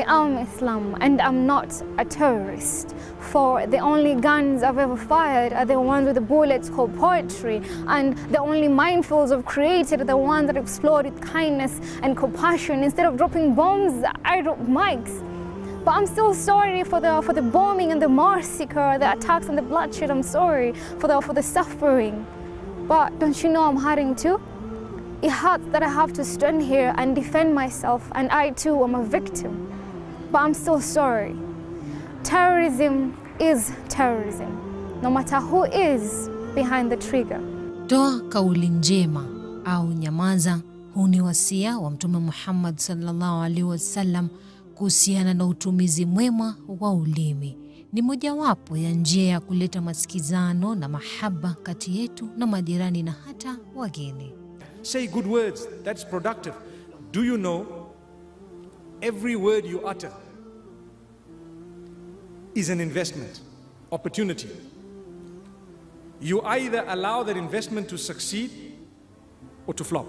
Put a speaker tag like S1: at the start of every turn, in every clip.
S1: I am Islam and I'm not a terrorist. For the only guns I've ever fired are the ones with the bullets called poetry, and the only minefields I've created are the ones that explode with kindness and compassion. Instead of dropping bombs, I drop mics. But I'm still sorry for the bombing and the massacre, the attacks and the bloodshed. I'm sorry for the suffering. But don't you know I'm hurting too? It hurts that I have to stand here and defend myself, and I too am a victim. But I'm still sorry. Terrorism is terrorism, no matter who is behind the trigger.
S2: Toa kauli njema au nyamaza, huu ni wasia wa Mtume Muhammad sallallahu alaihi wasallam kuhusiana na utumizi mwema wa ulimi. Ni mojawapo ya njia ya kuleta masikizano na mahaba kati yetu na majirani na hata wageni.
S3: Say good words, that's productive. Do you know every word you utter is an investment, opportunity. You either allow that investment to succeed or to flop.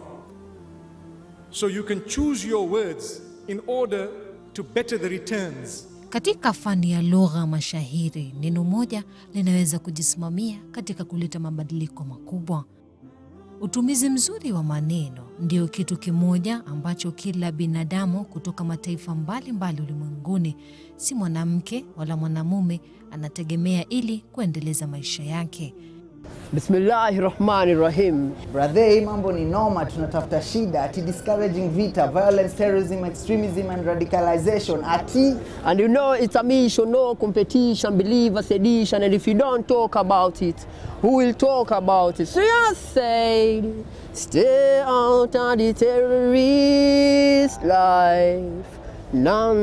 S3: So you can choose your words in order to better the returns.
S2: Katika fani ya lugha mashahiri, neno moja linaweza kujisimamia katika kuleta mabadiliko makubwa. Utumizi mzuri wa maneno ndio kitu kimoja ambacho kila binadamu kutoka mataifa mbalimbali ulimwenguni, si mwanamke wala mwanamume, anategemea ili kuendeleza maisha yake.
S4: Bismillahirrahmanirrahim. Brother, mambo ni noma, tunatafuta shida, ati discouraging vita, violence, terrorism, extremism and radicalization, ati. And you know it's a mission, no competition, believe a sedition, and if you don't talk about it, who will talk about it? So you say, stay out of the terrorist life. Now,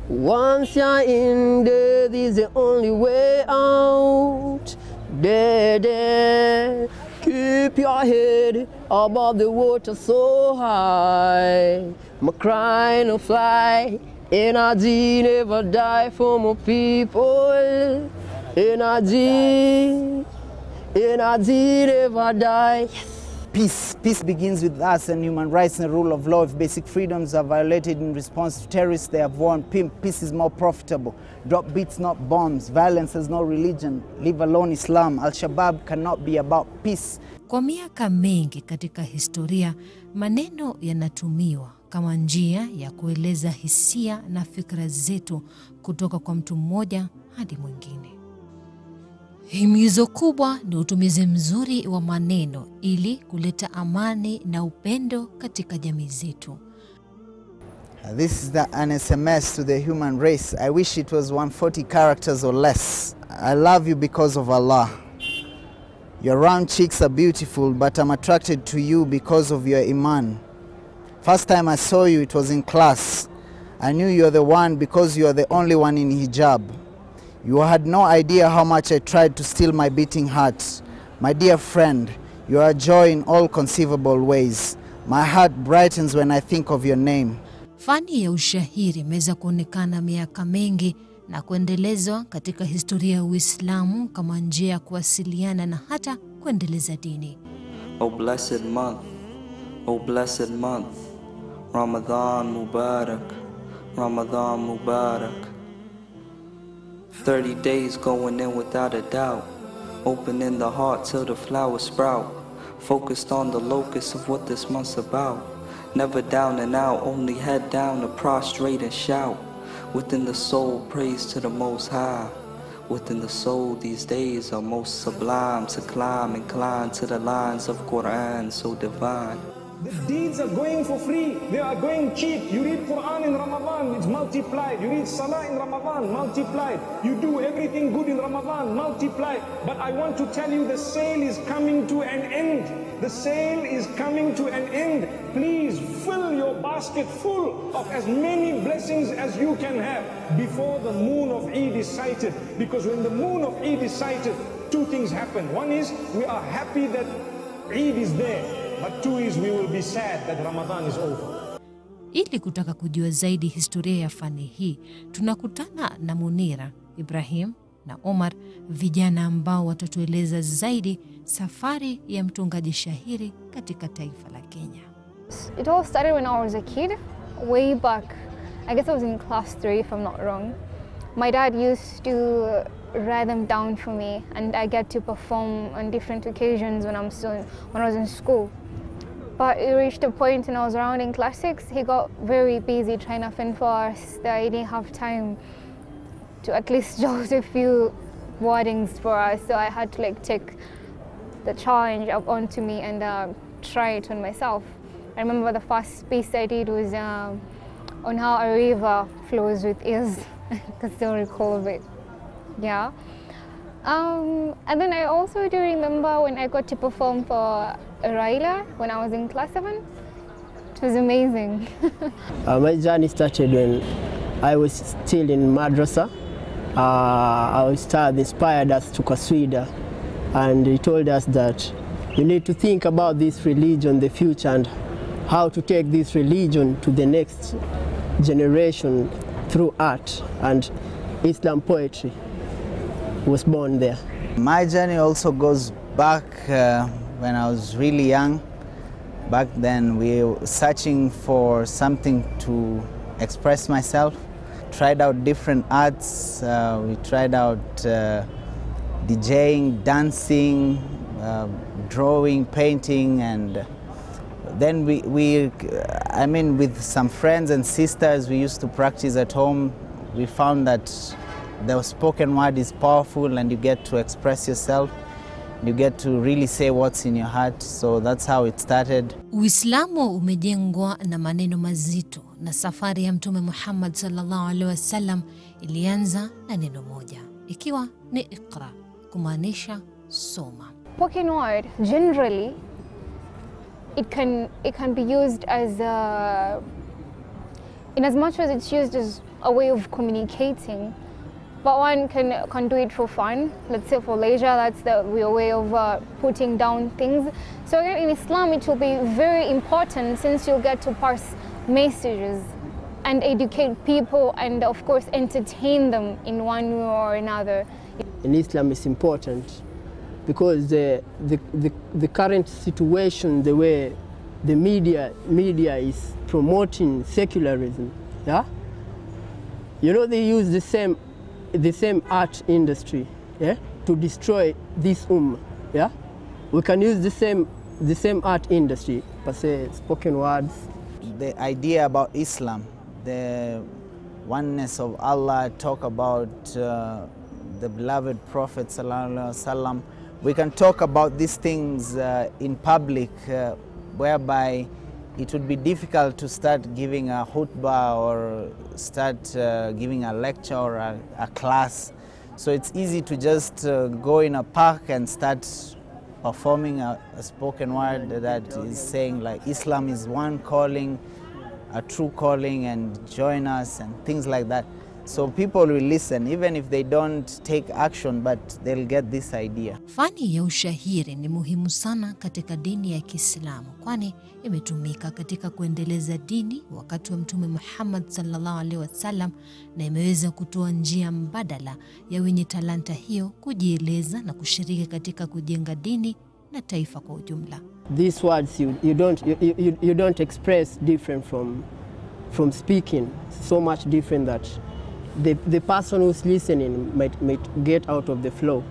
S4: once you're in there, this is the only way out. There, keep your head above the water so high. My cry no fly, energy never die for my people. Energy never die. Peace begins with us, and human rights and the rule of law. If basic freedoms are violated in response to terrorists, they have won. Peace is more profitable. Drop beats, not bombs. Violence has no religion. Leave alone Islam. Al-Shabaab cannot be about peace.
S2: Kwa miaka mingi katika historia, maneno yanatumiwa kama njia ya kueleza hisia na fikra zetu kutoka kwa mtu mmoja hadi mwingine. Himizo kubwa ni utumizi mzuri wa maneno ili kuleta amani na upendo katika jamii zetu.
S4: This is an SMS to the human race. I wish it was 140 characters or less. I love you because of Allah. Your round cheeks are beautiful, but I'm attracted to you because of your iman. First time I saw you, it was in class. I knew you're the one because you are the only one in hijab. You had no idea how much I tried to steal my beating heart. My dear friend, you are a joy in all conceivable ways. My heart brightens when I think of your name.
S2: Fani ya ushahiri imeweza kuonekana miaka mingi na kuendelezwa katika historia ya Uislamu kama njia ya kuwasiliana na hata kuendeleza dini.
S5: Oh blessed month, oh blessed month, Ramadan Mubarak, Ramadan Mubarak. 30 days going in without a doubt, opening the heart till the flowers sprout, focused on the locus of what this month's about. Never down and out, only head down to prostrate and shout. Within the soul, praise to the Most High. Within the soul, these days are most sublime, to climb and climb to the lines of Quran so divine.
S3: The deeds are going for free, they are going cheap. You read Quran in Ramadan, it's multiplied. You read Salah in Ramadan, multiplied. You do everything good in Ramadan, multiplied. But I want to tell you, the sale is coming to an end. The sale is coming to an end. Please fill your basket full of as many blessings as you can have before the moon of Eid is sighted. Because when the moon of Eid is sighted, two things happen. One is we are happy that Eid is there. But two is we will be sad that Ramadan is over.
S2: Ili kutaka kujua zaidi historia ya fani hii, tunakutana na Munira, Ibrahim na Omar, vijana ambao watatueleza zaidi safari ya mtungaji shahiri katika taifa la Kenya.
S1: It all started when I was a kid, way back I guess I was in class 3 if I'm not wrong. My dad used to write them down for me, and I get to perform on different occasions when I was in school. But it reached a point when I was around in class 6, he got very busy trying to fend for us that I didn't have time to at least jot a few wordings for us. So I had to like take the challenge up onto me and try it on myself. I remember the first piece I did was on how a river flows with ease. I can still recall of it. Yeah. And then I also do remember when I got to perform for Raila when I was in class 7. It was amazing.
S6: My journey started when I was still in madrasa. Our ustad inspired us to Kaswida, and he told us that you need to think about this religion, the future, and how to take this religion to the next generation through art, and Islam poetry was born there.
S4: My journey also goes back when I was really young. Back then we were searching for something to express myself. Tried out different arts. We tried out DJing, dancing, drawing, painting, and then with some friends and sisters, we used to practice at home. We found that the spoken word is powerful, and you get to express yourself. You get to really say what's in your heart. So that's how it started.
S2: Uislamu umejengwa na maneno mazito, na safari ya Mtume Muhammad sallallahu alaihi wasallam ilianza na neno moja, ikiwa ni iqra, kumaanisha soma.
S1: Spoken word, generally, it can be used as in as much as it's used as a way of communicating. But one can do it for fun. Let's say for leisure, that's the real way of putting down things. So in Islam, it will be very important, since you'll get to pass messages and educate people, and of course entertain them in one way or another.
S6: In Islam, it's important because the current situation, the way the media is promoting secularism, yeah. You know, they use the same art industry, yeah, to destroy this yeah. We can use the same art industry, per se, spoken words.
S4: The idea about Islam, the oneness of Allah, talk about the beloved Prophet sallallahu alaihi wasallam. We can talk about these things in public, whereby it would be difficult to start giving a khutbah or start giving a lecture or a class. So it's easy to just go in a park and start performing a spoken word that is saying like Islam is one calling, a true calling, and join us and things like that. So people will listen even if they don't take action, but they'll get this idea.
S2: Fani ya ushahiri ni muhimu sana katika dini ya Kiislamu, kwani imetumika katika kuendeleza dini wakati wa Mtume Muhammad sallallahu alaihi wasallam, na imeweza kutoa njia mbadala ya wenye talanta hiyo kujieleza na kushiriki katika kujenga dini na taifa kwa ujumla.
S6: These words you don't express different from speaking, so much different that the person who's listening might get out of the flow.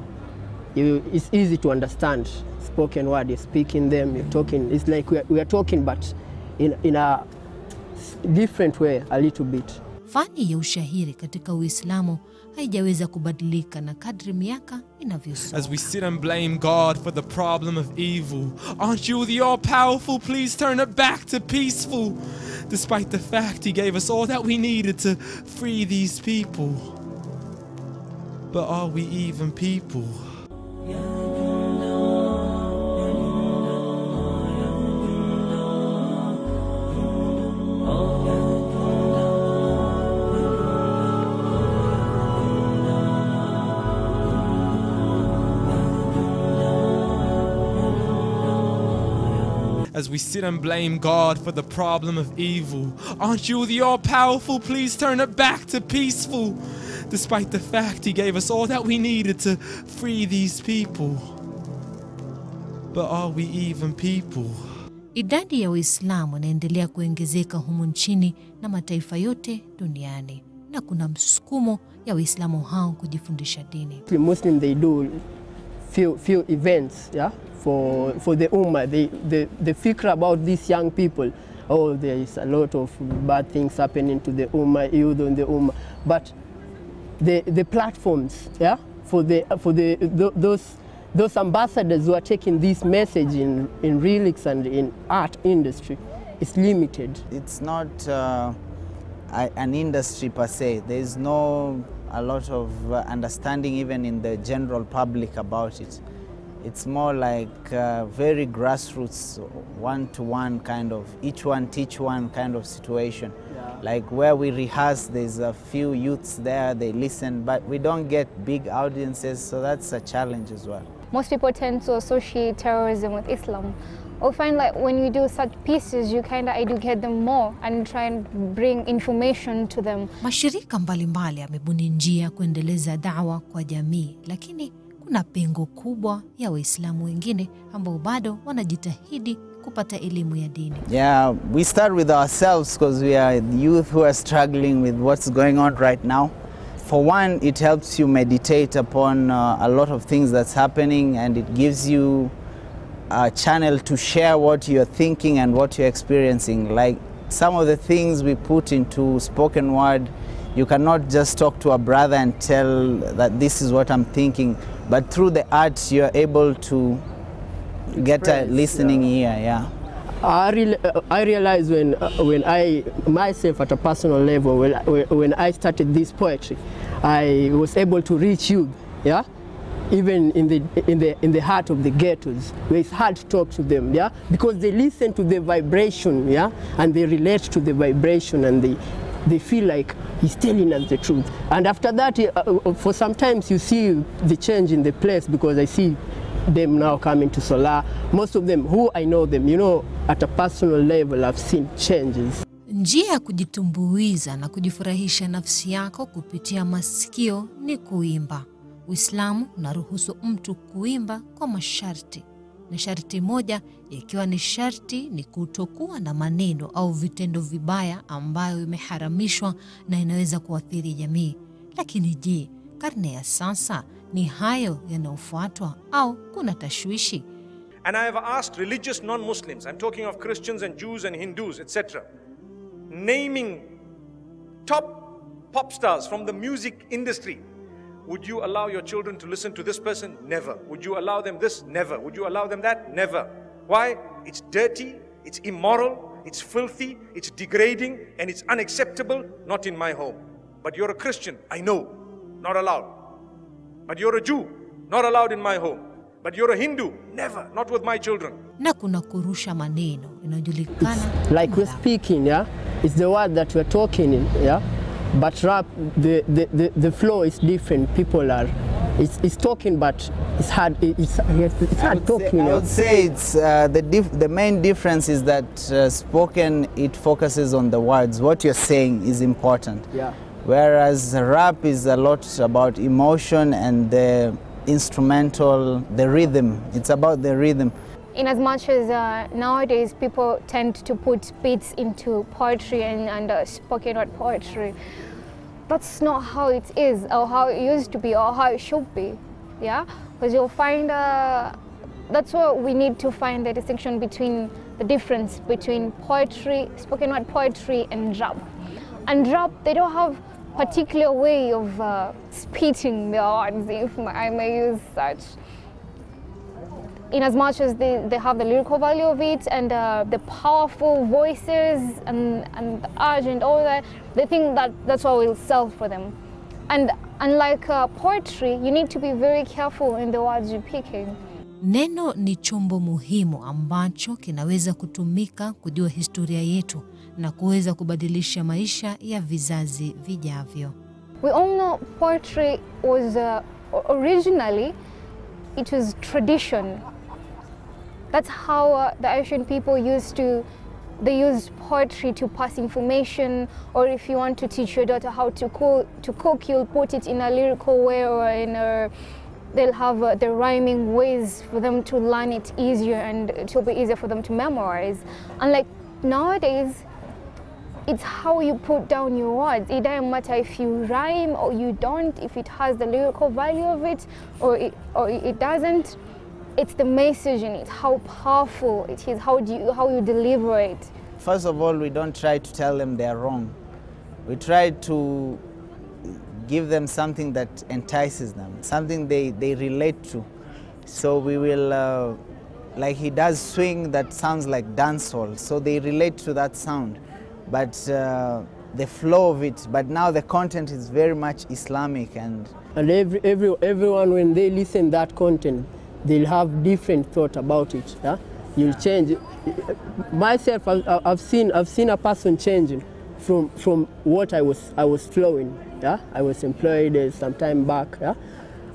S6: It's easy to understand spoken word. You're speaking them, you're talking. It's like we are talking, but in a different way, a little bit.
S2: Fani ya ushahiri katika Uislamu haijaweza kubadilika na kadri miaka inavyosonga.
S7: As we sit and blame God for the problem of evil, aren't you the all-powerful? Please turn it back to peaceful. Despite the fact he gave us all that we needed to free these people. But are we even people? As we sit and blame God for the problem of evil, aren't you the all-powerful? Please turn it back to peaceful. Despite the fact he gave us all that we needed to free these people. But are we even people?
S2: Idadi ya Waislamu inaendelea kuongezeka humu nchini na mataifa yote duniani, na kuna msukumo ya Waislamu hao kujifundisha dini.
S6: The Muslims, they do few events, yeah, for the ummah. They fikra about these young people. Oh, there is a lot of bad things happening to the ummah, youth on the ummah. But the platforms, yeah, for those ambassadors who are taking this message in lyrics and in art industry is limited.
S4: It's not an industry per se. There is no a lot of understanding even in the general public about it. It's more like very grassroots, one-to-one kind of, each one teach one kind of situation. Yeah. Like where we rehearse, there's a few youths there, they listen, but we don't get big audiences, so that's a challenge as well.
S1: Most people tend to associate terrorism with Islam. I find like when you do such pieces, you kind of educate them more and try and bring information to them.
S2: Mashirika mbalimbali yamebuni njia kuendeleza da'wa kwa jamii, lakini kuna pengo kubwa ya Waislamu wengine ambao bado wanajitahidi kupata elimu ya dini.
S4: Yeah, we start with ourselves because we are the youth who are struggling with what's going on right now. For one, it helps you meditate upon a lot of things that's happening, and it gives you a channel to share what you're thinking and what you're experiencing. Like some of the things we put into spoken word, you cannot just talk to a brother and tell that this is what I'm thinking, but through the art you're able to get a listening ear. Yeah.
S6: I realized when I myself at a personal level, when I started this poetry, I was able to reach youth, yeah, even in the heart of the ghettos, where it's hard to talk to them, yeah, because they listen to the vibration, yeah, and they relate to the vibration, and they feel like he's telling us the truth. And after that, for sometimes you see the change in the place, because I see them now coming to Salah. Most of them, who I know them, you know, at a personal level, I've seen changes.
S2: Njia ya kujitumbuiza na kujifurahisha nafsi yako kupitia masikio ni kuimba. Uislamu unaruhusu mtu kuimba kwa masharti, na sharti moja ikiwa ni sharti ni kutokuwa na maneno au vitendo vibaya ambayo imeharamishwa na inaweza kuathiri jamii. Lakini je, karne ya sasa ni hayo yanayofuatwa au kuna tashwishi?
S3: And I have asked religious non-Muslims, I'm talking of Christians and Jews and Hindus, etc., naming top pop stars from the music industry. Would you allow your children to listen to this person? Never. Would you allow them this? Never. Would you allow them that? Never. Why? It's dirty, it's immoral, it's filthy, it's degrading, and it's unacceptable, not in my home. But you're a Christian, I know, not allowed. But you're a Jew, not allowed in my home. But you're a Hindu, never, not with my children.
S2: Na kuna kurusha maneno inajulikana
S6: like we're speaking, yeah, it's the word that we're talking in, yeah. But rap, the flow is different. People are, it's talking, but it's hard. It's hard talking.
S4: I would say it's the main difference is that spoken, it focuses on the words. What you're saying is important. Yeah. Whereas rap is a lot about emotion and the instrumental, the rhythm. It's about the rhythm.
S1: In as much as nowadays people tend to put beats into poetry and spoken word poetry, that's not how it is, or how it used to be, or how it should be, yeah? Because you'll find, that's what we need to find the distinction between, the difference between poetry, spoken word poetry and rap. And rap, they don't have particular way of spitting their words, if I may use such. In as much as they have the lyrical value of it and the powerful voices and the urge and all that, they think that that's what will sell for them. And unlike poetry, you need to be very careful in the words you're picking.
S2: Neno ni chombo muhimu ambacho kinaweza kutumika kujua historia yetu na kuweza kubadilisha maisha ya vizazi vijavyo.
S1: We all know poetry was originally, it was tradition. That's how the Asian people they used poetry to pass information, or if you want to teach your daughter how to cook, you'll put it in a lyrical way or in a they'll have the rhyming ways for them to learn it easier, and it will be easier for them to memorize. And like nowadays, it's how you put down your words. It doesn't matter if you rhyme or you don't, if it has the lyrical value of it or it doesn't. It's the message in it, how powerful it is, how you deliver it.
S4: First of all, we don't try to tell them they're wrong. We try to give them something that entices them, something they relate to. So we will, like he does swing that sounds like dancehall, so they relate to that sound. But the flow of it, but now the content is very much Islamic. And
S6: everyone, when they listen that content, they'll have different thought about it. Yeah? You'll change. Myself, I've seen a person changing from what I was flowing. Yeah? I was employed some time back. Yeah?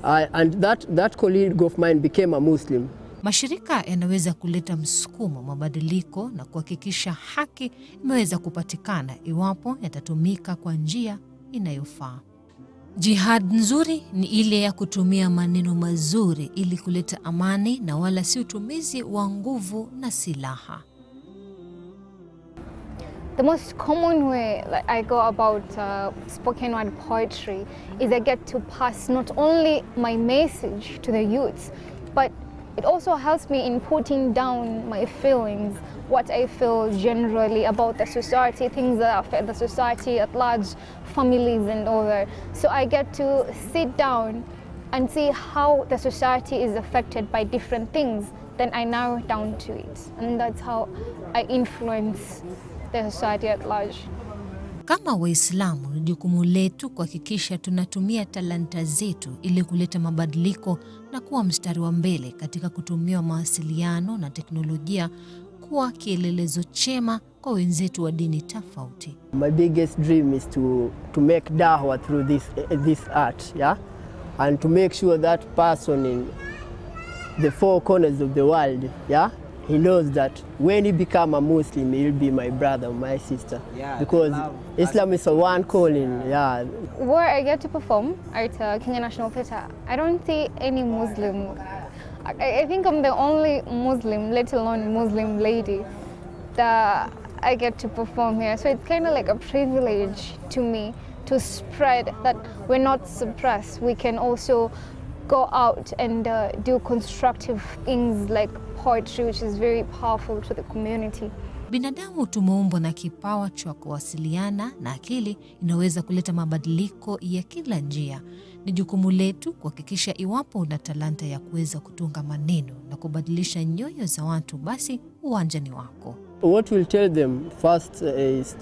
S6: And that colleague of mine became a Muslim.
S2: Mashirika yanaweza kuleta msukumo, mabadiliko na kuhakikisha haki imeweza kupatikana iwapo yatatumika kwa njia inayofaa. Jihad nzuri ni ile ya kutumia maneno mazuri ili kuleta amani na wala si utumizi wa nguvu na silaha.
S1: The most common way I go about spoken word poetry is I get to pass not only my message to the youths, but it also helps me in putting down my feelings, what I feel generally about the society, things that affect the society at large, families and all that. So I get to sit down and see how the society is affected by different things. Then I narrow it down to it. And that's how I influence the society at large.
S2: Kama Waislamu, ni jukumu letu kuhakikisha tunatumia talanta zetu ili kuleta mabadiliko na kuwa mstari wa mbele katika kutumia mawasiliano na teknolojia kuwa kielelezo chema kwa wenzetu wa dini tofauti.
S6: My biggest dream is to make da'wah through this art, yeah? And to make sure that person in the four corners of the world, yeah? He knows that when he become a Muslim, he'll be my brother, my sister. Yeah, because Islam is a one calling. Yeah.
S1: Where I get to perform at Kenya National Theatre, I don't see any Muslim. I think I'm the only Muslim, let alone Muslim lady, that I get to perform here. So it's kind of like a privilege to me to spread that we're not suppressed. We can also go out and do constructive things like poetry, which is very powerful to the community.
S2: Binadamu tumeumbwa na kipawa cha kuwasiliana na akili inaweza kuleta mabadiliko ya kila njia. Ni jukumu letu kuhakikisha iwapo una talanta ya kuweza kutunga maneno na kubadilisha nyoyo za watu, basi uwanja ni wako.
S6: What we'll tell them first is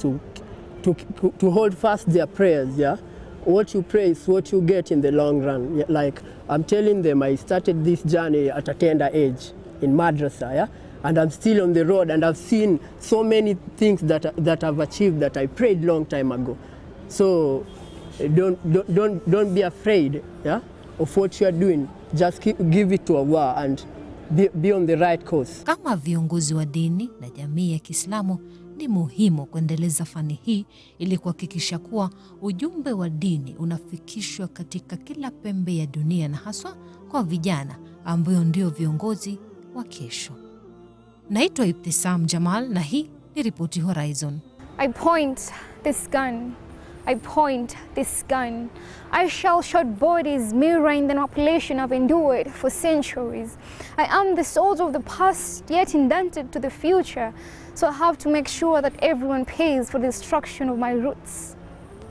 S6: to hold fast their prayers, yeah? What you pray is what you get in the long run. Like I'm telling them, I started this journey at a tender age in madrasa, yeah? And I'm still on the road, and I've seen so many things that I've achieved that I prayed long time ago. So don't be afraid, yeah, of what you are doing. Just give it to Allah and be on the right course.
S2: Kama viongozi wa dini na jamii ya Kiislamu, ni muhimu kuendeleza fani hii ili kuhakikisha kuwa ujumbe wa dini unafikishwa katika kila pembe ya dunia, na haswa kwa vijana ambao ndio viongozi wa kesho. Naitwa Ibtisam Jamal na hii ni Ripoti Horizon.
S1: I point this gun. I point this gun. I shall shoot bodies mirroring the population I've endured for centuries. I am the soldier of the past, yet indented to the future. So I have to make sure that everyone pays for the destruction of my roots,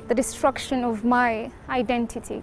S1: the destruction of my identity.